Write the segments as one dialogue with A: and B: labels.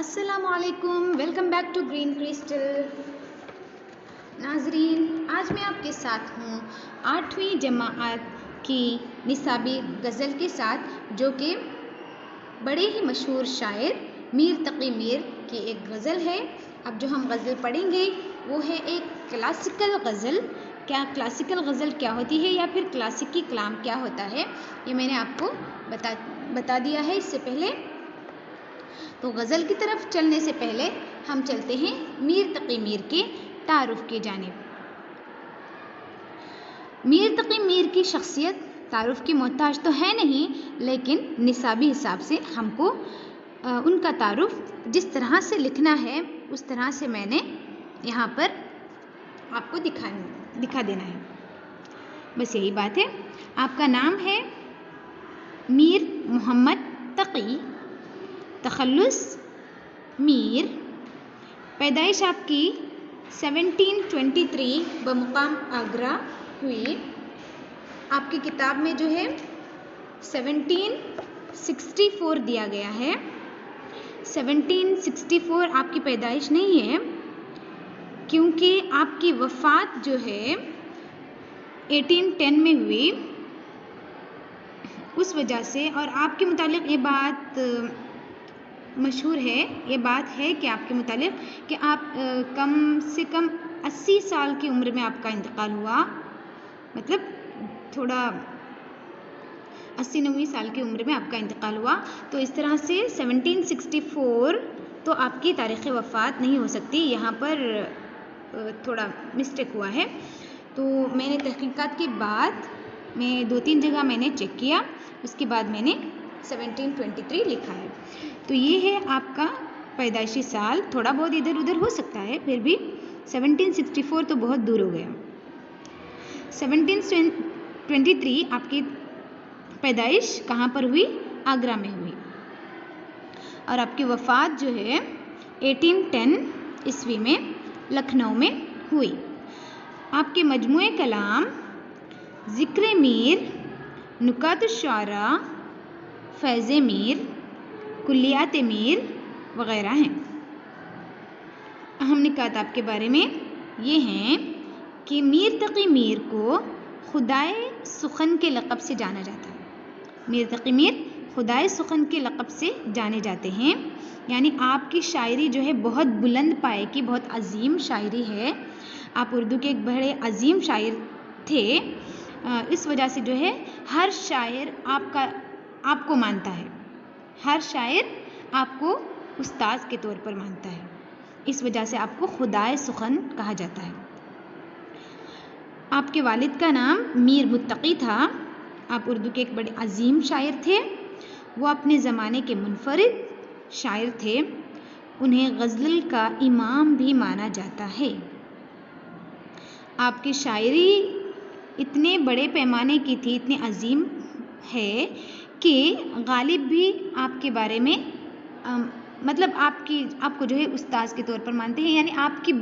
A: السلام علیکم، welcome back to green crystal. ناظرین، آج میں آپ کے ساتھ ہوں 8ویں جماعت کی نصابی غزل کے ساتھ، جو کہ بڑے ہی مشہور شاعر میر تقی میر کی ایک غزل ہے۔ اب جو ہم غزل پڑھیں گے وہ ہے ایک کلاسیکل غزل۔ کلاسیکل غزل کیا ہوتی ہے یا پھر کلاسیکی کلام کیا ہوتا ہے، یہ میں نے آپ کو بتا دیا ہے اس سے پہلے۔ تو غزل کی طرف چلنے سے پہلے ہم چلتے ہیں میر تقی میر کے تعارف کی جانب۔ میر تقی میر کی شخصیت تعارف کی محتاج تو ہے نہیں، لیکن نصابی حساب سے ہم کو ان کا تعارف جس طرح سے لکھنا ہے اس طرح سے میں نے یہاں پر آپ کو دکھا دینا ہے، بس یہی بات ہے۔ آپ کا نام ہے میر محمد تقی، تخلص میر، پیدائش آپ کی 1723 بمقام آگرہ ہوئی۔ آپ کی کتاب میں جو ہے 1764 دیا گیا ہے، 1764 آپ کی پیدائش نہیں ہے، کیونکہ آپ کی وفات جو ہے 1810 میں ہوئی، اس وجہ سے۔ اور آپ کے متعلق یہ بات مشہور ہے، یہ بات ہے کہ آپ کے متعلق کہ آپ کم سے کم 80 سال کی عمر میں آپ کا انتقال ہوا، مطلب تھوڑا 80-90 سال کی عمر میں آپ کا انتقال ہوا۔ تو اس طرح سے 1764 تو آپ کی تاریخ وفات نہیں ہو سکتی، یہاں پر تھوڑا مسٹیک ہوا ہے۔ تو میں نے تحقیقات کے بعد میں 2-3 جگہ میں نے چیک کیا، اس کے بعد میں نے 1723 لکھا ہے۔ تو یہ ہے آپ کا پیدائشی سال، تھوڑا بہت ادھر ادھر ہو سکتا ہے، پھر بھی 1764 تو بہت دور ہو گیا۔ 1723 آپ کی پیدائش کہاں پر ہوئی؟ آگرہ میں ہوئی، اور آپ کی وفات جو ہے 1810 عیسوی میں لکھنؤ میں ہوئی۔ آپ کے مجموعہ کلام ذکر میر، نکات الشعراء، فیض میر، کلیات میر وغیرہ ہیں۔ اہم نکات آپ کے بارے میں یہ ہیں کہ میر تقی میر کو خدائے سخن کے لقب سے جانا جاتا ہے۔ میر تقی میر خدائے سخن کے لقب سے جانے جاتے ہیں، یعنی آپ کی شاعری جو ہے بہت بلند پائے کی، بہت عظیم شاعری ہے۔ آپ اردو کے ایک بڑے عظیم شاعر تھے، اس وجہ سے جو ہے ہر شاعر آپ کو مانتا ہے، ہر شاعر آپ کو استاذ کے طور پر مانتا ہے، اس وجہ سے آپ کو خدائے سخن کہا جاتا ہے۔ آپ کے والد کا نام میر متقی تھا۔ آپ اردو کے ایک بڑے عظیم شاعر تھے، وہ اپنے زمانے کے منفرد شاعر تھے، انہیں غزل کا امام بھی مانا جاتا ہے۔ آپ کی شاعری اتنے بڑے پیمانے کی تھی، اتنی عظیم ہے کہ غالب بھی آپ کے بارے میں مطلب آپ کو جو ہے استاذ کے طور پر مانتے ہیں، یعنی آپ کی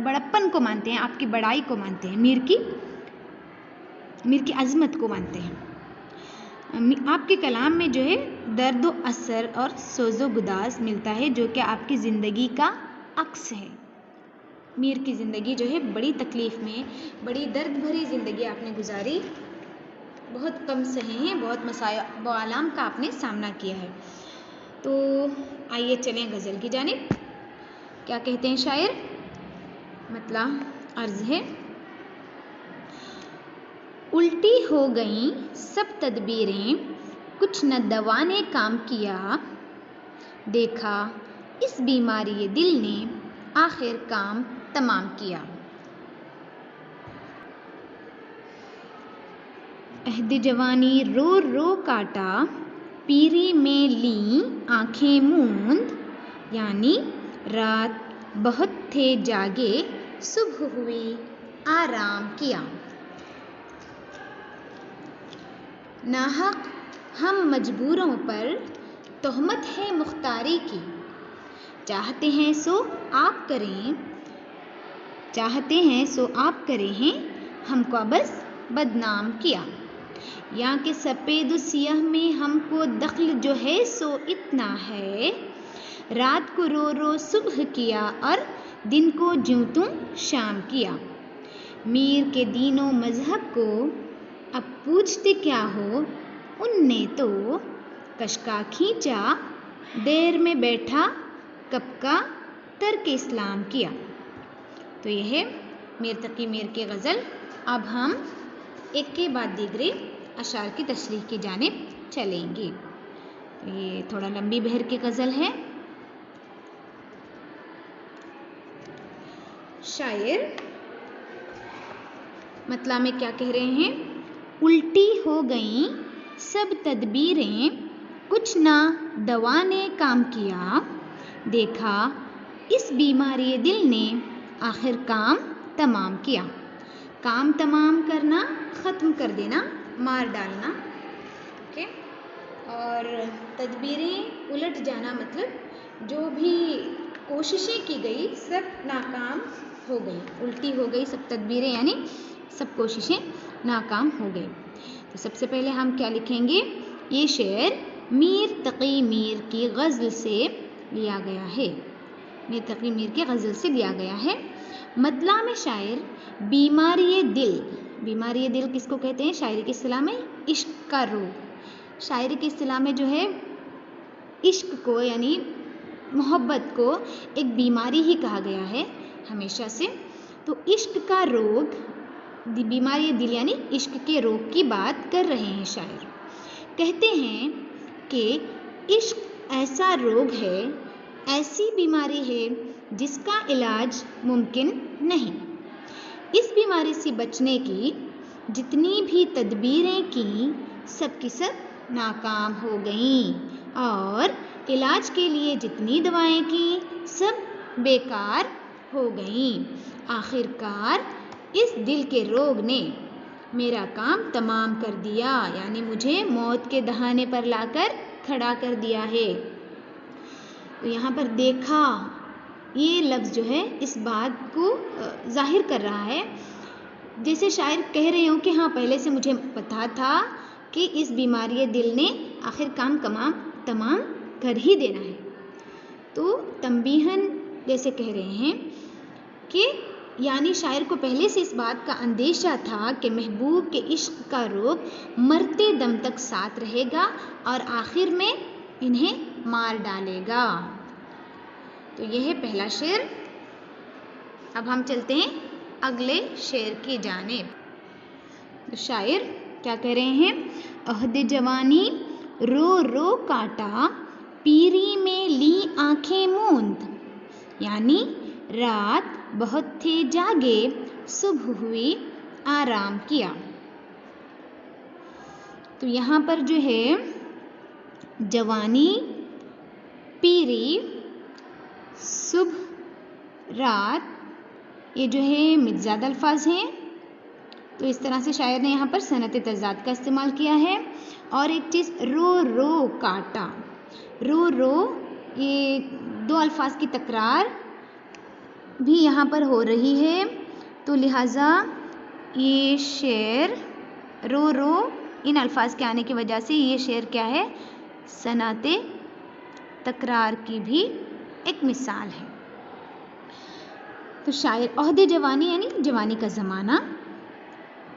A: بڑپن کو مانتے ہیں، آپ کی بڑائی کو مانتے ہیں، میر کی عظمت کو مانتے ہیں۔ آپ کے کلام میں جو ہے درد و اثر اور سوز و گداز ملتا ہے، جو کہ آپ کی زندگی کا عکس ہے۔ میر کی زندگی جو ہے بڑی تکلیف میں، بڑی درد بھری زندگی آپ نے گزاری، بہت کم سہے ہیں، بہت مصائب و آلام کا آپ نے سامنا کیا ہے۔ تو آئیے چلیں غزل کی جانب۔ کیا کہتے ہیں شاعر؟ مطلع عرض ہے: الٹی ہو گئیں سب تدبیریں، کچھ نہ دوا نے کام کیا، دیکھا اس بیماری دل نے آخر کام تمام کیا۔ عہد جوانی رو رو کاٹا، پیری میں لیں آنکھیں موند، یعنی رات بہت تھے جاگے، صبح ہوئی آرام کیا۔ ناحق ہم مجبوروں پر تہمت ہے مختاری کی، چاہتے ہیں سو آپ کریں ہیں ہم کو بس بدنام کیا۔ یاں کہ سپید و سیاہ میں ہم کو دخل جو ہے سو اتنا ہے، رات کو رو رو صبح کیا اور دن کو جوں توں شام کیا۔ میر کے دین و مذہب کو اب پوچھتے کیا ہو، ان نے تو کشکا کھینچا، دیر میں بیٹھا کب کا ترک اسلام کیا۔ تو یہ ہے میر تقی میر کی غزل۔ اب ہم ایک کے بعد دیگرے اشعار کی تشریح کی جانب چلیں گے۔ یہ تھوڑا لمبی بحر کی غزل ہے۔ شاعر مطلع میں کیا کہہ رہے ہیں؟ الٹی ہو گئیں سب تدبیریں، کچھ نہ دوا نے کام کیا، دیکھا اس بیماری دل نے آخر کام تمام کیا۔ کام تمام کرنا، ختم کر دینا، مار ڈالنا، اوکے۔ اور تدبیریں الٹ جانا، مطلب جو بھی کوششیں کی گئی سب ناکام ہو گئی، الٹی ہو گئی سب تدبیریں، یعنی سب کوششیں ناکام ہو گئی۔ تو سب سے پہلے ہم کیا لکھیں گے؟ یہ شعر میر تقی میر کی غزل سے لیا گیا ہے، میر تقی میر کی غزل سے لیا گیا ہے۔ مطلع میں شاعر بیماری دل، بیماری دل کس کو کہتے ہیں؟ شاعری کی اصطلاح میں عشق کا روگ۔ شاعری کی اصطلاح میں جو ہے عشق کو یعنی محبت کو ایک بیماری ہی کہا گیا ہے ہمیشہ سے۔ تو عشق کا روگ، بیماری دل یعنی عشق کے روگ کی بات کر رہے ہیں شاعر۔ کہتے ہیں کہ عشق ایسا روگ ہے، ایسی بیماری ہے جس کا علاج ممکن نہیں۔ اس بیماری سے بچنے کی جتنی بھی تدبیریں کیں سب کی سب ناکام ہو گئیں، اور علاج کے لیے جتنی دوائیں کیں سب بیکار ہو گئیں۔ آخر کار اس دل کے روگ نے میرا کام تمام کر دیا، یعنی مجھے موت کے دہانے پر لا کر کھڑا کر دیا ہے۔ تو یہاں پر دیکھا، یہ لفظ جو ہے اس بات کو ظاہر کر رہا ہے، جیسے شاعر کہہ رہے ہوں کہ ہاں پہلے سے مجھے پتا تھا کہ اس بیماری دل نے آخر کام تمام کر ہی دینا ہے۔ تو تنبیہاً جیسے کہہ رہے ہیں کہ یعنی شاعر کو پہلے سے اس بات کا اندیشہ تھا کہ محبوب کے عشق کا روگ مرتے دم تک ساتھ رہے گا اور آخر میں انہیں مار ڈالے گا۔ تو یہ ہے پہلا شعر۔ اب ہم چلتے ہیں اگلے شعر کی جانب۔ تو شاعر کیا کہہ رہے ہیں؟ عہد جوانی رو رو کاٹا، پیری میں لی آنکھیں موند، یعنی رات بہت تھے جاگے، صبح ہوئی آرام کیا۔ تو یہاں پر جو ہے جوانی، پیری، صبح، رات، یہ جو ہے متضاد الفاظ ہیں۔ تو اس طرح سے شاعر نے یہاں پر صنعت تضاد کا استعمال کیا ہے۔ اور ایک چیز رو رو کاٹا، رو رو، یہ دو الفاظ کی تکرار بھی یہاں پر ہو رہی ہے، تو لہٰذا یہ شعر رو رو ان الفاظ کے آنے کی وجہ سے یہ شعر کیا ہے؟ صنعت تکرار کی بھی ایک مثال ہے۔ تو شاعر عہد جوانی یعنی جوانی کا زمانہ،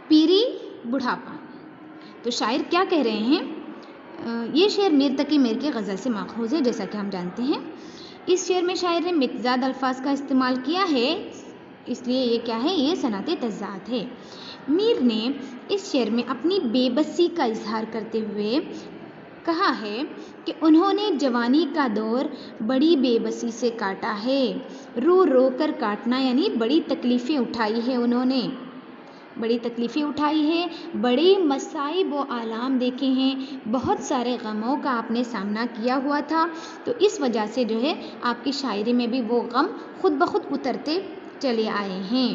A: پیری بڑھاپا۔ تو شاعر کیا کہہ رہے ہیں؟ یہ شعر میر تقی میر کی غزل سے ماخوذ ہے، جیسا کہ ہم جانتے ہیں۔ اس شعر میں شاعر نے متضاد الفاظ کا استعمال کیا ہے، اس لیے یہ کیا ہے؟ یہ صنعت تضاد ہے۔ میر نے اس شعر میں اپنی بے بسی کا اظہار کرتے ہوئے کہا ہے کہ انہوں نے جوانی کا دور بڑی بے بسی سے کاٹا ہے، رو رو کر کاٹنا یعنی بڑی تکلیفیں اٹھائی ہے، انہوں نے بڑی تکلیفیں اٹھائی ہے، بڑے مصائب و آلام دیکھے ہیں، بہت سارے غموں کا آپ نے سامنا کیا ہوا تھا، تو اس وجہ سے جو ہے آپ کی شاعری میں بھی وہ غم خود بخود اترتے چلے آئے ہیں۔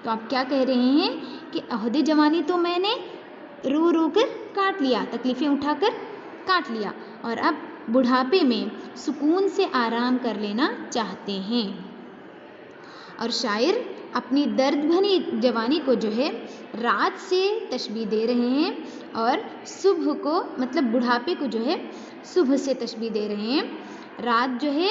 A: تو آپ کیا کہہ رہے ہیں کہ عہد جوانی تو میں نے رو رو کر کاٹ لیا، تکلیفیں اٹھا کر کاٹ لیا، اور اب بڑھاپے میں سکون سے آرام کر لینا چاہتے ہیں۔ اور شاعر اپنی درد بھری جوانی کو جو ہے رات سے تشبیہ دے رہے ہیں، اور صبح کو مطلب بڑھاپے کو جو ہے صبح سے تشبیہ دے رہے ہیں۔ رات جو ہے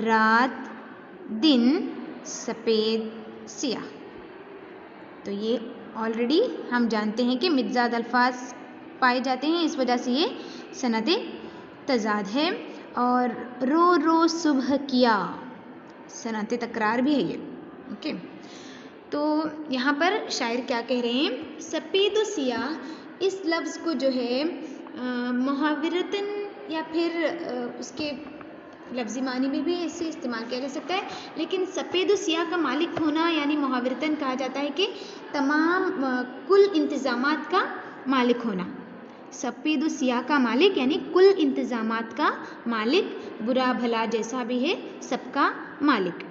A: رات دن سفید سیاہ. تو یہ آلریڈی ہم جانتے ہیں کہ متضاد الفاظ پائے جاتے ہیں، اس وجہ سے یہ صنعت تضاد ہے. اور رو رو صبح کیا صنعت تکرار بھی ہے یہ. اوکے، تو یہاں پر شاعر کیا کہہ رہے ہیں، سفید و سیاہ اس لفظ کو جو ہے محاورتاً یا پھر اس کے لفظی معنی میں بھی اسے استعمال کیا جا سکتا ہے، لیکن سفید و سیاہ کا مالک ہونا یعنی محاورتاً کہا جاتا ہے کہ تمام کل انتظامات کا مالک ہونا. سفید و سیاہ کا مالک یعنی کل انتظامات کا مالک، برا بھلا جیسا بھی ہے سب کا مالک.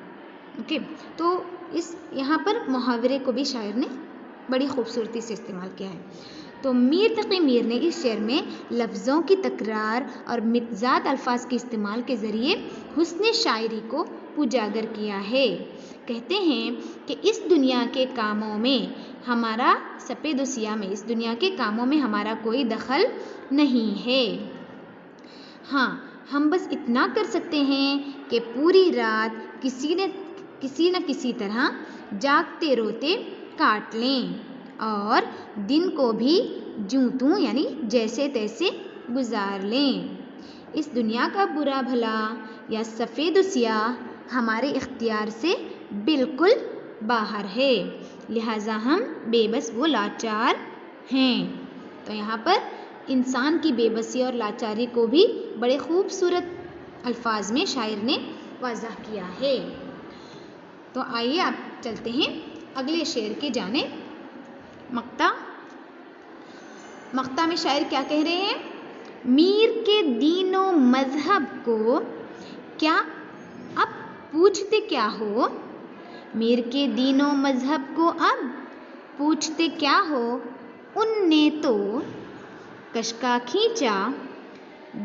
A: اوکے، تو اس یہاں پر محاورے کو بھی شاعر نے بڑی خوبصورتی سے استعمال کیا ہے. تو میر تقی میر نے اس شعر میں لفظوں کی تکرار اور متضاد الفاظ کے استعمال کے ذریعے حسن شاعری کو اجاگر کیا ہے. کہتے ہیں کہ اس دنیا کے کاموں میں ہمارا سفید و سیاہ میں اس دنیا کے کاموں میں ہمارا کوئی دخل نہیں ہے. ہاں، ہم بس اتنا کر سکتے ہیں کہ پوری رات کسی نہ کسی طرح جاگتے روتے کاٹ لیں اور دن کو بھی جوں توں یعنی جیسے تیسے گزار لیں. اس دنیا کا برا بھلا یا سفید و سیاہ ہمارے اختیار سے بالکل باہر ہے، لہٰذا ہم بے بس و لاچار ہیں. تو یہاں پر انسان کی بے بسی اور لاچاری کو بھی بڑے خوبصورت الفاظ میں شاعر نے واضح کیا ہے. تو آئیے آپ چلتے ہیں اگلے شعر کی جانب. مقطع میں شاعر کیا کہہ رہے ہیں، میر کے دین و مذہب کو کیا اب پوچھتے کیا ہو، میر کے دین و مذہب کو اب پوچھتے کیا ہو، ان نے تو کشکا کھینچا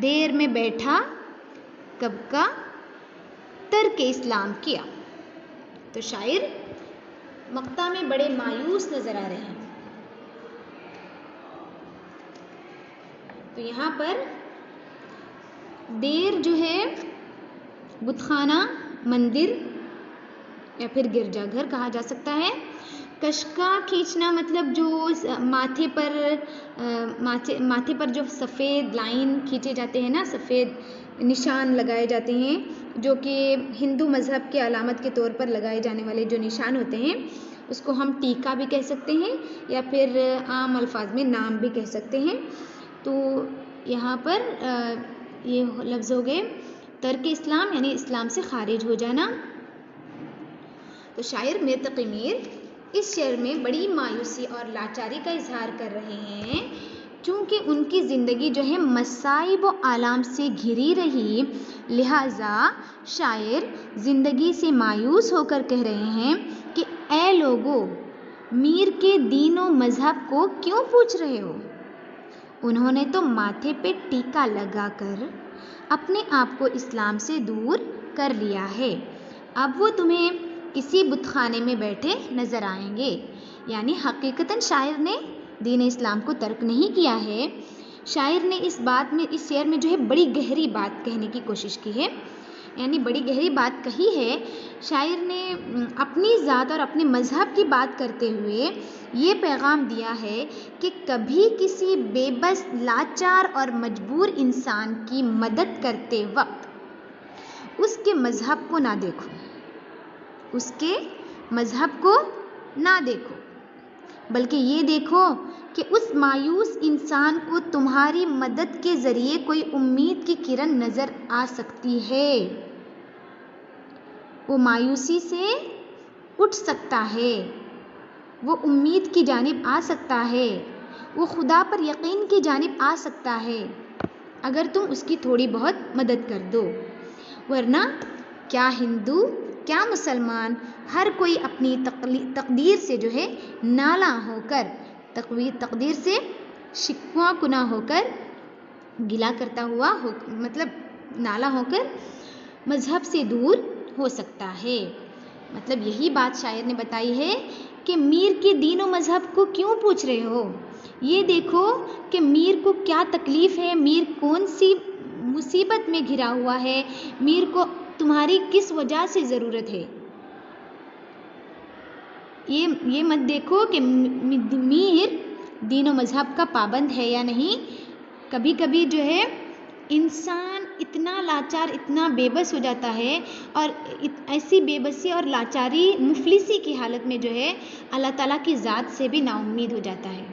A: دیر میں بیٹھا کب کا ترک اسلام کیا. تو شاعر مقطع میں بڑے مایوس نظر آ رہے ہیں. تو یہاں پر دیر جو ہے بت خانہ، مندر یا پھر گرجا گھر کہا جا سکتا ہے. کشکا کھینچنا مطلب جو ماتھے پر جو سفید لائن کھینچے جاتے ہیں نا، سفید نشان لگائے جاتے ہیں جو کہ ہندو مذہب کے علامت کے طور پر لگائے جانے والے جو نشان ہوتے ہیں، اس کو ہم ٹیکا بھی کہہ سکتے ہیں یا پھر عام الفاظ میں نام بھی کہہ سکتے ہیں. تو یہاں پر یہ لفظ ہو گئے ترک اسلام یعنی اسلام سے خارج ہو جانا. تو شاعر میر تقی میر اس شعر میں بڑی مایوسی اور لاچاری کا اظہار کر رہے ہیں، چونکہ ان کی زندگی جو ہے مصائب و آلام سے گھری رہی، لہٰذا شاعر زندگی سے مایوس ہو کر کہہ رہے ہیں کہ اے لوگو، میر کے دین و مذہب کو کیوں پوچھ رہے ہو؟ انہوں نے تو ماتھے پہ ٹیکا لگا کر اپنے آپ کو اسلام سے دور کر لیا ہے، اب وہ تمہیں کسی بت خانے میں بیٹھے نظر آئیں گے. یعنی حقیقتاً شاعر نے دین اسلام کو ترک نہیں کیا ہے. شاعر نے اس شعر میں جو ہے بڑی گہری بات کہنے کی کوشش کی ہے، یعنی بڑی گہری بات کہی ہے. شاعر نے اپنی ذات اور اپنے مذہب کی بات کرتے ہوئے یہ پیغام دیا ہے کہ کبھی کسی بے بس، لاچار اور مجبور انسان کی مدد کرتے وقت اس کے مذہب کو نہ دیکھو، اس کے مذہب کو نہ دیکھو، بلکہ یہ دیکھو کہ اس مایوس انسان کو تمہاری مدد کے ذریعے کوئی امید کی کرن نظر آ سکتی ہے، وہ مایوسی سے اٹھ سکتا ہے، وہ امید کی جانب آ سکتا ہے، وہ خدا پر یقین کی جانب آ سکتا ہے اگر تم اس کی تھوڑی بہت مدد کر دو. ورنہ کیا ہندو کیا مسلمان، ہر کوئی اپنی تقدیر سے جو ہے نالاں ہو کر، تقدیر سے شکوہ کناں ہو کر، گلہ کرتا ہوا مطلب نالاں ہو کر مذہب سے دور ہو سکتا ہے. مطلب یہی بات شاعر نے بتائی ہے کہ میر کے دین و مذہب کو کیوں پوچھ رہے ہو، یہ دیکھو کہ میر کو کیا تکلیف ہے، میر کون سی مصیبت میں گھرا ہوا ہے، میر کو تمہاری کس وجہ سے ضرورت ہے. یہ مت دیکھو کہ میر دین و مذہب کا پابند ہے یا نہیں. کبھی کبھی جو ہے انسان اتنا لاچار، اتنا بے بس ہو جاتا ہے، اور ایسی بے بسی اور لاچاری، مفلسی کی حالت میں جو ہے اللہ تعالیٰ کی ذات سے بھی نا امید ہو جاتا ہے.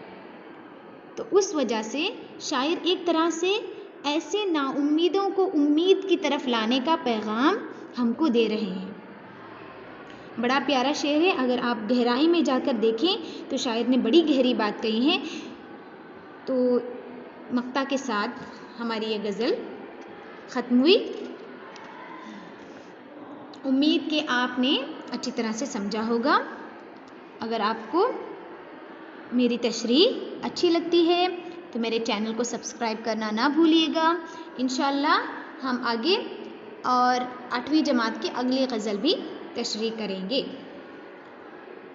A: تو اس وجہ سے شاعر ایک طرح سے ایسے نا امیدوں کو امید کی طرف لانے کا پیغام ہم کو دے رہے ہیں. بڑا پیارا شعر ہے. اگر آپ گہرائی میں جا کر دیکھیں تو شاعر نے بڑی گہری بات کہی ہے. تو مقطع کے ساتھ ہماری یہ غزل ختم ہوئی. امید کہ آپ نے اچھی طرح سے سمجھا ہوگا. اگر آپ کو میری تشریح اچھی لگتی ہے تو میرے چینل کو سبسکرائب کرنا نہ بھولیے گا. انشاءاللہ ہم آگے اور 8ویں جماعت کی اگلی غزل بھی تشریح کریں گے.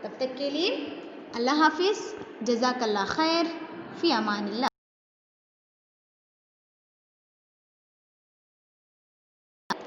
A: تب تک کے لیے اللہ حافظ. جزاک اللہ خیر. فی امان اللہ.